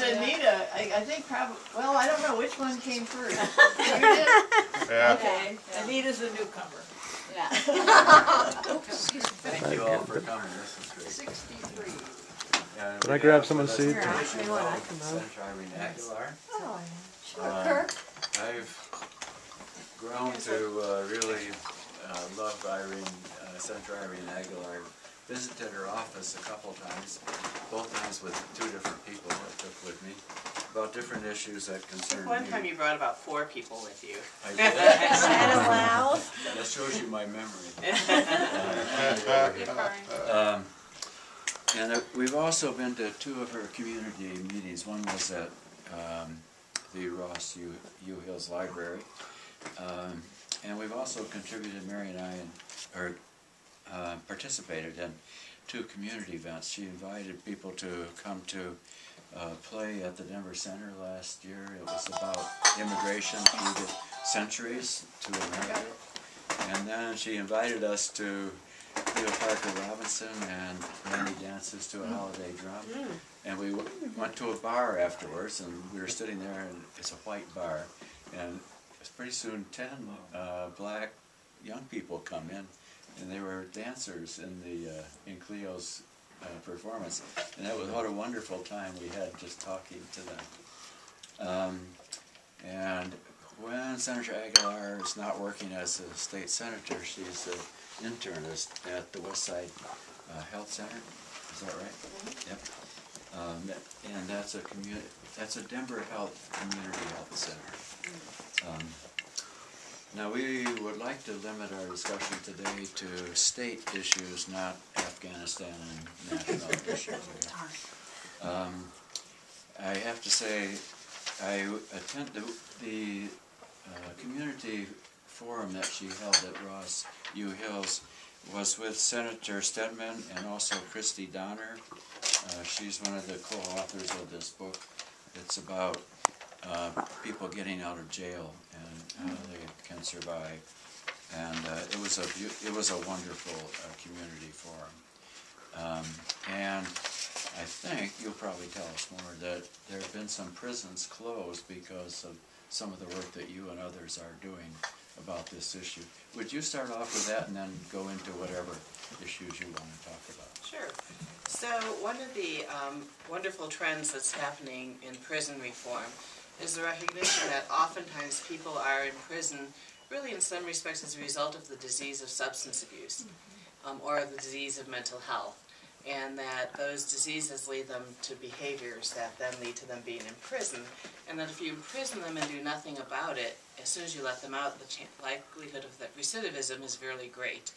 Yes, Anita, I think probably, well, I don't know which one came first. You did? Yeah. Okay, Anita's a newcomer. Yeah. Thank you all for coming, this is great. 63. Can I grab someone's seat? Here, I tell you what, I can move. Senator Irene Aguilar. Oh, sure, Kirk. I've grown to really love Senator Irene Aguilar. Visited her office a couple times, both times with two different people I took with me, about different issues that concern me. One time you brought about 4 people with you. I did. Is that allowed? That shows you my memory. And we've also been to 2 of her community meetings. One was at the Ross U Hills Library. And we've also contributed, Mary and I, participated in 2 community events. She invited people to come to play at the Denver Center last year. It was about immigration through the centuries to America. And then she invited us to Leo Parker Robinson and Randy dances to a holiday drum. And we went to a bar afterwards, and we were sitting there, and it's a white bar. And pretty soon 10 black young people come in, and they were dancers in Cleo's performance, and that was what a wonderful time we had just talking to them. And when Senator Aguilar is not working as a state senator, she's an internist at the Westside Health Center. Is that right? Yep. And that's a Denver Community Health Center. Now we would like to limit our discussion today to state issues, not Afghanistan and national issues. I have to say, I attended the community forum that she held at Ross U Hills was with Senator Stedman and also Christy Donner. She's one of the co-authors of this book. It's about people getting out of jail and how they can survive, and it was a wonderful community forum. And I think you'll probably tell us more that there have been some prisons closed because of some of the work that you and others are doing about this issue. Would you start off with that and then go into whatever issues you want to talk about? Sure. So one of the wonderful trends that's happening in prison reform is the recognition that oftentimes people are in prison really in some respects as a result of the disease of substance abuse or the disease of mental health, and that those diseases lead them to behaviors that then lead to them being in prison, and that if you imprison them and do nothing about it, as soon as you let them out, the likelihood of that recidivism is really great.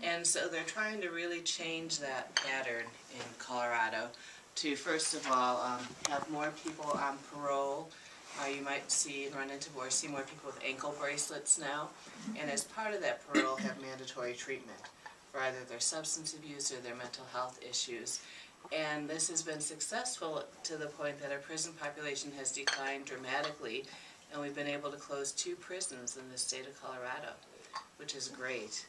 And so they're trying to really change that pattern in Colorado to, first of all, have more people on parole. You might see and run into or see more people with ankle bracelets now, and as part of that parole have mandatory treatment for either their substance abuse or their mental health issues. And this has been successful to the point that our prison population has declined dramatically, and we've been able to close 2 prisons in the state of Colorado, which is great.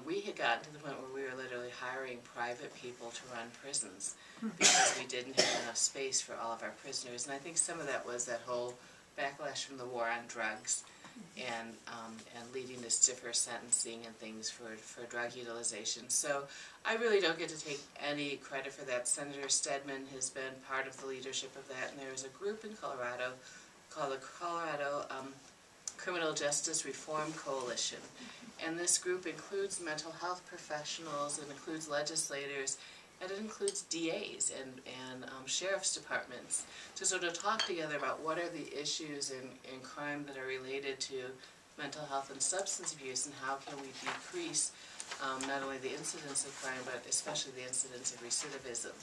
We had gotten to the point where we were literally hiring private people to run prisons because we didn't have enough space for all of our prisoners. And I think some of that was that whole backlash from the war on drugs and leading to stiffer sentencing and things for drug utilization. So I really don't get to take any credit for that. Senator Stedman has been part of the leadership of that, and there is a group in Colorado called the Colorado Criminal Justice Reform Coalition. And this group includes mental health professionals, it includes legislators, and it includes DAs and sheriff's departments to sort of talk together about what are the issues in crime that are related to mental health and substance abuse, and how can we decrease not only the incidence of crime, but especially the incidence of recidivism.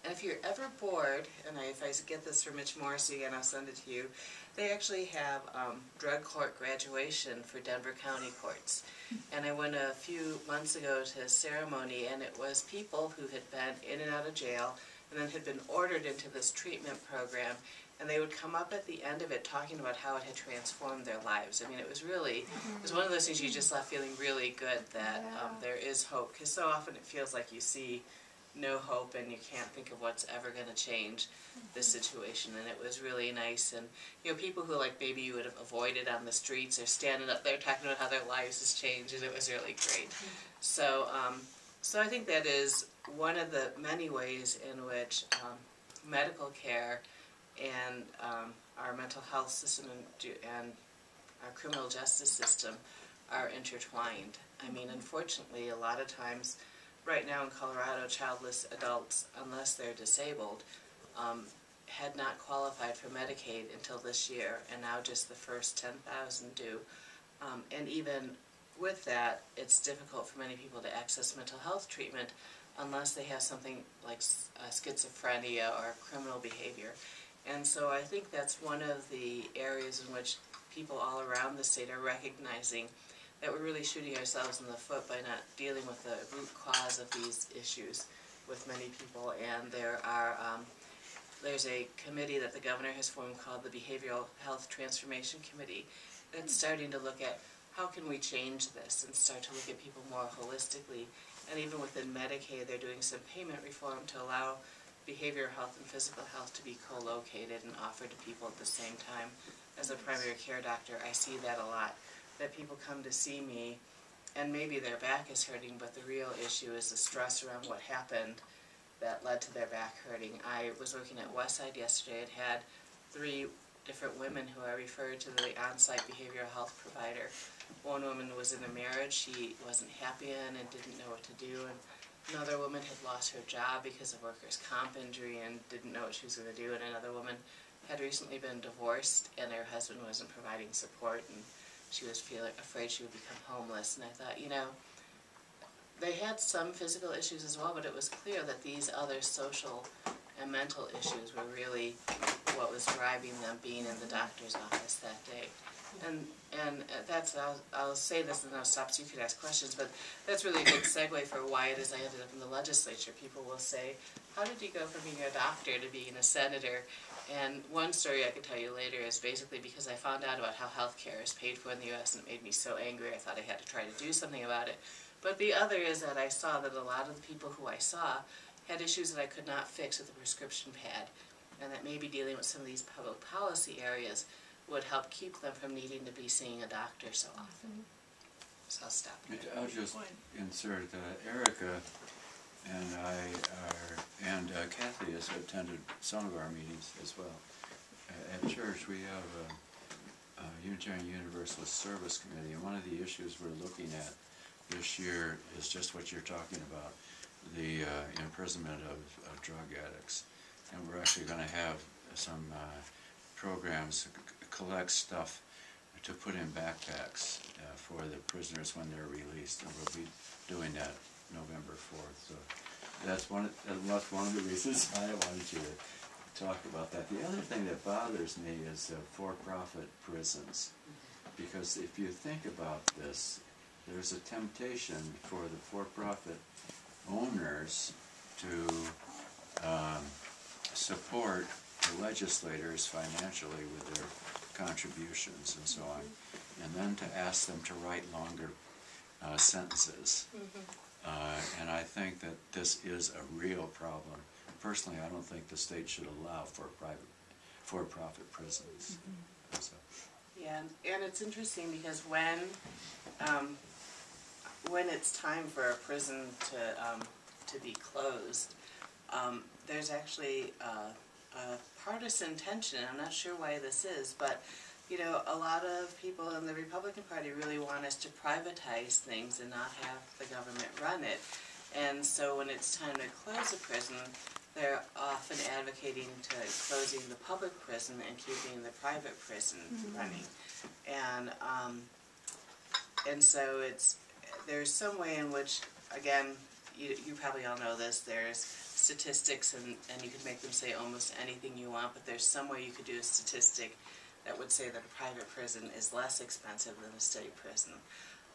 And if you're ever bored, and if I get this from Mitch Morrissey again, I'll send it to you, they actually have drug court graduation for Denver County courts. And I went a few months ago to a ceremony, and it was people who had been in and out of jail and then had been ordered into this treatment program, and they would come up at the end of it talking about how it had transformed their lives. I mean, it was really, it was one of those things you just left feeling really good that there is hope, because so often it feels like you see no hope and you can't think of what's ever going to change the situation. And it was really nice. And, you know, people who like maybe you would have avoided on the streets are standing up there talking about how their lives has changed, and it was really great. So, so I think that is one of the many ways in which medical care and our mental health system and our criminal justice system are intertwined. I mean, unfortunately, a lot of times, right now in Colorado, childless adults, unless they're disabled, had not qualified for Medicaid until this year, and now just the first 10,000 do. And even with that, it's difficult for many people to access mental health treatment unless they have something like schizophrenia or criminal behavior. And so I think that's one of the areas in which people all around the state are recognizing that we're really shooting ourselves in the foot by not dealing with the root cause of these issues with many people. And there's a committee that the governor has formed called the Behavioral Health Transformation Committee that's starting to look at how can we change this and start to look at people more holistically. And even within Medicaid, they're doing some payment reform to allow behavioral health and physical health to be co-located and offered to people at the same time. As a primary care doctor, I see that a lot, that people come to see me and maybe their back is hurting, but the real issue is the stress around what happened that led to their back hurting. I was working at Westside yesterday and had 3 different women who I referred to the on-site behavioral health provider. One woman was in a marriage she wasn't happy in and didn't know what to do, and another woman had lost her job because of workers' comp injury and didn't know what she was going to do, and another woman had recently been divorced and her husband wasn't providing support, and she was afraid she would become homeless. And I thought, you know, they had some physical issues as well, but it was clear that these other social and mental issues were really what was driving them being in the doctor's office that day. And that's, I'll say this and then I'll stop so you can ask questions, but that's really a good segue for why it is I ended up in the legislature. People will say, how did you go from being a doctor to being a senator? And one story I could tell you later is basically because I found out about how health care is paid for in the U.S. and it made me so angry I thought I had to try to do something about it. But the other is that I saw that a lot of the people who I saw had issues that I could not fix with a prescription pad, and that maybe dealing with some of these public policy areas would help keep them from needing to be seeing a doctor so often. So I'll stop there. I'll just insert Erica and Kathy has attended some of our meetings as well. At church we have a Unitarian Universalist Service Committee, and one of the issues we're looking at this year is just what you're talking about, the imprisonment of drug addicts. And we're actually going to have some programs collect stuff to put in backpacks for the prisoners when they're released, and we'll be doing that November 4th. So that's one of the reasons I wanted you to talk about that. The other thing that bothers me is for-profit prisons, because if you think about this, there's a temptation for the for-profit owners to support the legislators financially with their contributions and so on, and then to ask them to write longer sentences. And I think that this is a real problem. Personally, I don't think the state should allow for-profit prisons. So. Yeah, and it's interesting because when it's time for a prison to be closed, there's actually a partisan tension. I'm not sure why this is, but you know, a lot of people in the Republican Party really want us to privatize things and not have the government run it. And so when it's time to close a prison, they're often advocating to closing the public prison and keeping the private prison running. And so there's some way in which, again, you probably all know this, there's statistics and you could make them say almost anything you want, but there's some way you could do a statistic that would say that a private prison is less expensive than a state prison.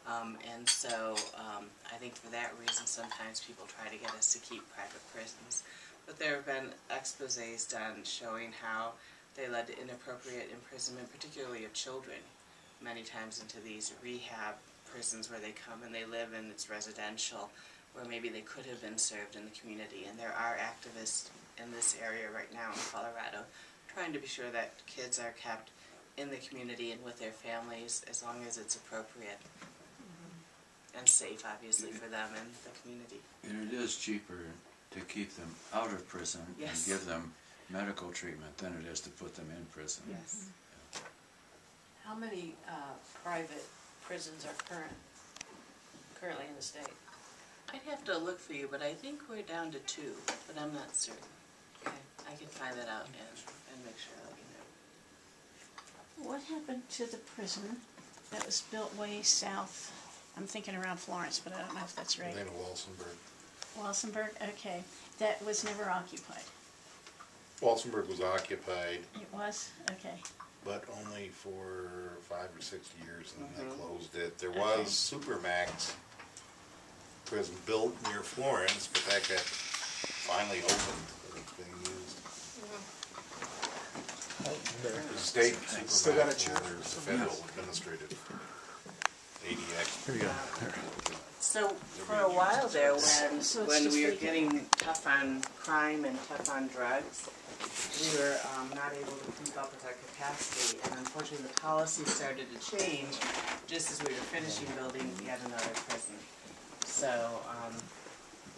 And so I think for that reason sometimes people try to get us to keep private prisons. But there have been exposés done showing how they led to inappropriate imprisonment, particularly of children, many times into these rehab prisons where they come and they live and it's residential. where maybe they could have been served in the community. And there are activists in this area right now in Colorado trying to be sure that kids are kept in the community and with their families as long as it's appropriate and safe, obviously, for them and the community. And it is cheaper to keep them out of prison Yes. and give them medical treatment than it is to put them in prison. Yes. How many private prisons are currently in the state? I'd have to look for you, but I think we're down to 2, but I'm not certain. Okay. I can find that out and make sure I let you know. What happened to the prison that was built way south? I'm thinking around Florence, but I don't know if that's right. Name of Walsenburg. Walsenburg, okay. That was never occupied. Walsenburg was occupied, It was? Okay. but only for 5 or 6 years, and then they Mhm. closed it. There Okay. was Supermax prison built near Florence, but that got finally opened, and it's being used. The state Still got a Supermax, chair. or there's the federal administrative ADX. Here we go. So for a while there, when So it's when just we were vacant. getting tough on crime and tough on drugs, we were not able to keep up with our capacity. And unfortunately, the policy started to change just as we were finishing building yet another prison. So,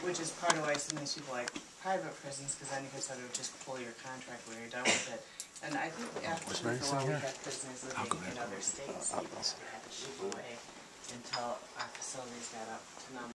which is part of why sometimes people like private prisons, because then you can sort of just pull your contract when you're done with it. And I think after for a while we had prisoners living in other states, even, so we had to ship away until our facilities got up to number.